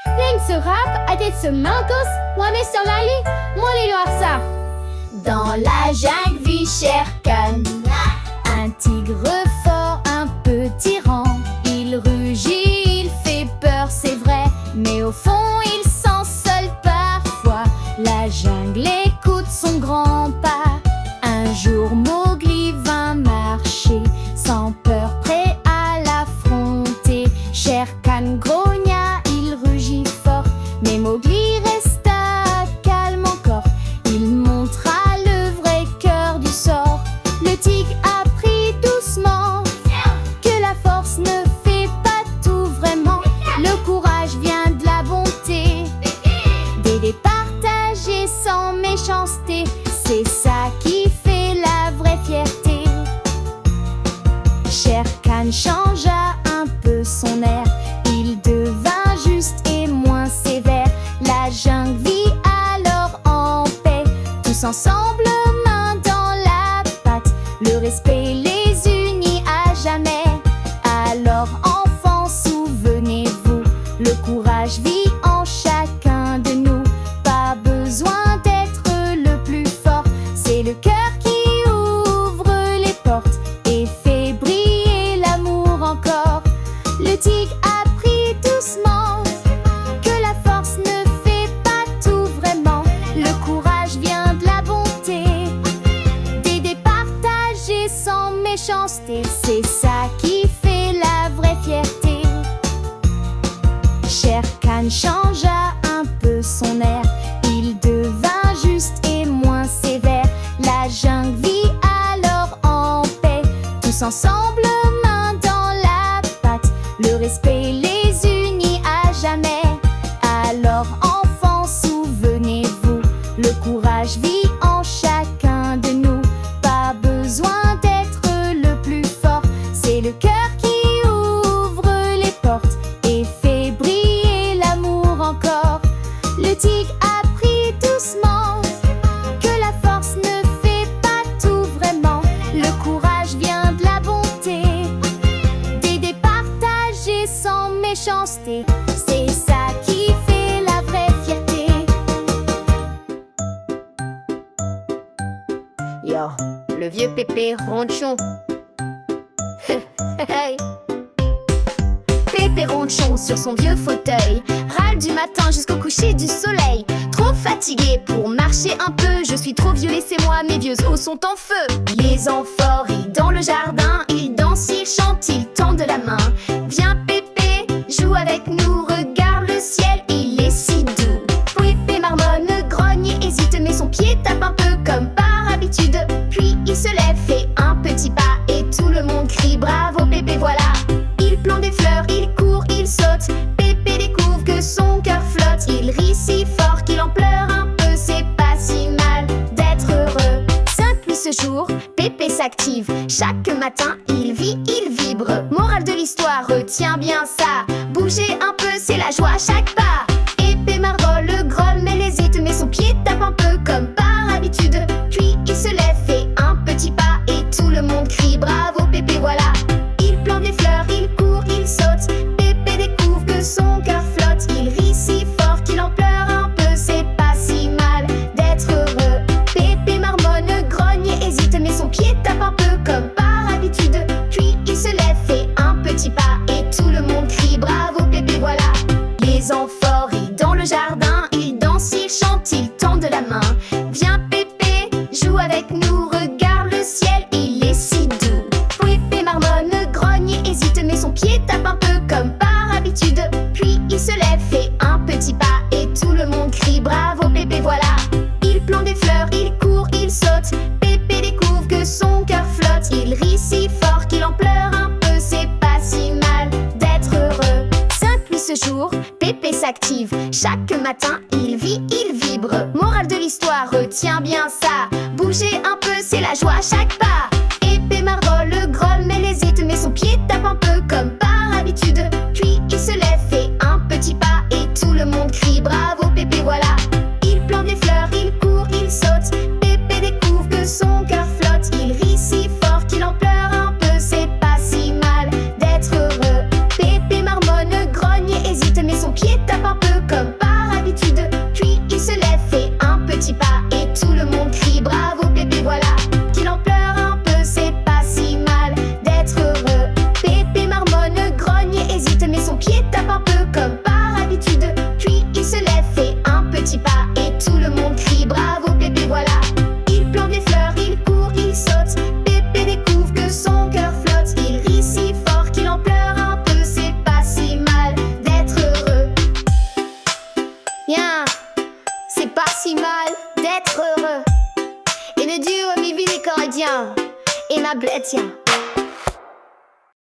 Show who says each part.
Speaker 1: Ring se rap, à tête se mancos, moi mais sur la lit, moi les noirs ça. Dans la jungle vit Shere Khan, un tigre fort, un peu tyran. Il rugit, il fait peur, c'est vrai, mais au fond il sent seul parfois. La jungle écoute son grand pas. Un jour Mowgli vint marcher, sans peur, prêt à l'affronter. Shere Khan grogna, il rugit fort, mais Mowgli resta calme encore. Il montra le vrai cœur du sort. Le tigre apprit doucement que la force ne fait pas tout vraiment. Le courage vient de la bonté, d'aider, partager sans méchanceté. C'est ça qui fait la vraie fierté. Shere Khan changea un peu son air. Il devint juste et moins sévère. La jungle vit alors en paix, tous ensemble, main dans la pâte. Le respect les unit à jamais. Alors enfants, souvenez-vous, le courage vit en chacun de nous. Pas besoin d'être le plus fort, c'est le cœur qui ouvre les portes et fait briller l'amour encore. Le tigre apprit doucement que la force ne fait pas tout vraiment. Le courage vient de la bonté, d'aider, partager sans méchanceté. C'est ça qui fait la vraie fierté. Shere Khan changea un peu son air. Il devint juste et moins sévère. La jungle vit alors en paix, tous ensemble, main dans la pâte. Le respect les unit à jamais. Alors enfants, souvenez-vous, le courage vit en chacun de nous. Pas besoin d'être le plus fort, c'est le cœur qui ouvre les portes et fait briller l'amour encore. Le tigre apprit doucement que la force ne fait pas tout vraiment. Le courage vient de la bonté, d'aider, partager sans méchanceté. C'est ça qui fait la vraie fierté.
Speaker 2: Yo, le vieux Pépé ronchon. Hey. Pépé ronchon sur son vieux fauteuil râle du matin jusqu'au coucher du soleil. Trop fatigué pour marcher un peu, je suis trop vieux, laissez-moi, mes vieux os sont en feu. Les enfants rient dans le jardin, ils dansent, ils chantent, ils tendent la main. Viens Pépé, joue avec nous, regarde le ciel, il est si doux. Pépé marmonne, grogne et hésite, mais son pied tape un peu comme par habitude. Puis il se lève, fait un petit pas et tout le monde crie bravo Pépé, voilà. Il plante des fleurs, il court, il saute. Pépé découvre que son cœur flotte. Il rit si fort qu'il en pleure un peu. C'est pas si mal d'être heureux. 5 ce jour, Pépé s'active. Chaque matin, il vit, il vibre. Morale de l'histoire, retiens bien ça. Bouger un peu, c'est la joie à chaque pas. Pépé marvole, grogne, mais il hésite, mais son pied tape un peu comme par habitude. Puis il se lève, fait un petit pas et tout le monde crie bravo Pépé, voilà. Il plante des fleurs, il court, il saute. Pépé découvre que son cœur flotte. Il rit si fort qu'il en pleure un peu. C'est pas si mal d'être heureux. Pépé marmonne, grogne et hésite, mais son pied tape un peu comme par habitude. Puis il se lève, fait un petit pas et tout le monde crie bravo Pépé, voilà. Les enfants rient dans le jardin, ils dansent, ils chantent, ils tendent la main. Viens Pépé, joue avec nous, regarde le ciel, il est si doux. Pépé marmonne, grogne et hésite, mais son pied tape un peu comme par habitude. Puis il se lève, fait un petit pas et tout le monde crie bravo Pépé, voilà. Il plante des fleurs, il court, il saute. Pépé découvre que son cœur flotte. Il rit si fort qu'il en pleure un peu. C'est pas si mal d'être heureux. 5 ce jour, Pépé s'active. Chaque matin, il vit, il vibre. Morale de l'histoire, retiens bien ça. Bouger un peu, c'est la joie à chaque pas. Pépé marvole, grogne, mais il hésite, mais son pied tape un peu comme par habitude. Puis il se lève, fait un petit pas et tout le monde crie bravo Pépé, voilà. Il plante des fleurs, il court, il saute. Pépé découvre que son cœur flotte. Il rit si fort qu'il en pleure un peu. C'est pas si mal d'être heureux. Pépé marmonne, grogne et hésite, mais son pied tape un peu ma blette, tiens.